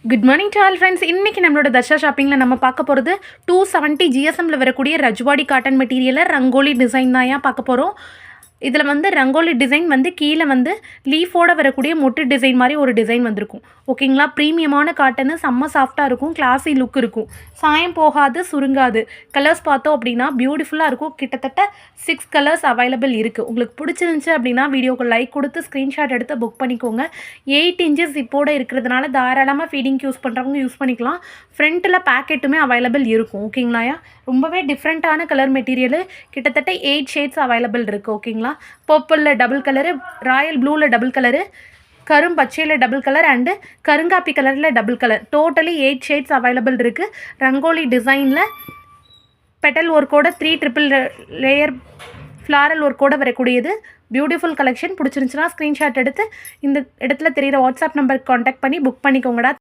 Good morning to all friends. இன்றைக்கி நம்மளோட தர்ஷா ஷாப்பிங்கில் நம்ம பார்க்க போகிறது 270 ஜிஎஸ்எம்மில் வரக்கூடிய ரஜ்வாடி காட்டன் மெட்டீரியலில் ரங்கோலி டிசைன் தான் ஏன் பார்க்க போகிறோம். இதில் வந்து ரங்கோலி டிசைன் வந்து கீழே வந்து லீஃபோடு வரக்கூடிய மொட்டு டிசைன் மாதிரி ஒரு டிசைன் வந்திருக்கும். ஓகேங்களா, ப்ரீமியமான காட்டனு, செம்ம சாஃப்டாக இருக்கும், கிளாஸி லுக் இருக்கும், சாயம் போகாது, சுருங்காது. கலர்ஸ் பார்த்தோம் அப்படின்னா பியூட்டிஃபுல்லாக இருக்கும். கிட்டத்தட்ட 6 கலர்ஸ் அவைலபிள் இருக்குது. உங்களுக்கு பிடிச்சிருந்துச்சு அப்படின்னா வீடியோக்கு லைக் கொடுத்து ஸ்க்ரீன்ஷாட் எடுத்து புக் பண்ணிக்கோங்க. 8 இன்ச்சஸ் இப்போட இருக்கிறதுனால தாராளமாக ஃபீடிங்க்கு யூஸ் பண்ணுறவங்க யூஸ் பண்ணிக்கலாம். ஃப்ரண்ட்டில் பேக்கெட்டுமே அவைலபிள் இருக்கும். ஓகேங்களாயா, ரொம்பவே டிஃப்ரெண்ட்டான கலர் மெட்டீரியலு. கிட்டத்தட்ட 8 ஷேட்ஸ் அவைலபிள் இருக்குது. ஓகேங்களா, பர்பிளில் டபுள் கலரு, ராயல் ப்ளூவில் டபுள் கலரு, கரும் பச்சையில் டபுள் கலர் அண்டு கருங்காப்பி கலரில் double colour, totally 8 shades available இருக்குது. ரங்கோலி டிசைனில் பெட்டல் ஒர்க்கோட 3 ட்ரிபிள் லேயர் ஃப்ளாரல் ஒர்க்கோட வரக்கூடியது. Beautiful collection. பிடிச்சிருந்துச்சுன்னா ஸ்க்ரீன்ஷாட் எடுத்து இந்த இடத்துல தெரிகிற வாட்ஸ்அப் நம்பருக்கு காண்டாக்ட் பண்ணி புக் பண்ணிக்கோங்கடா.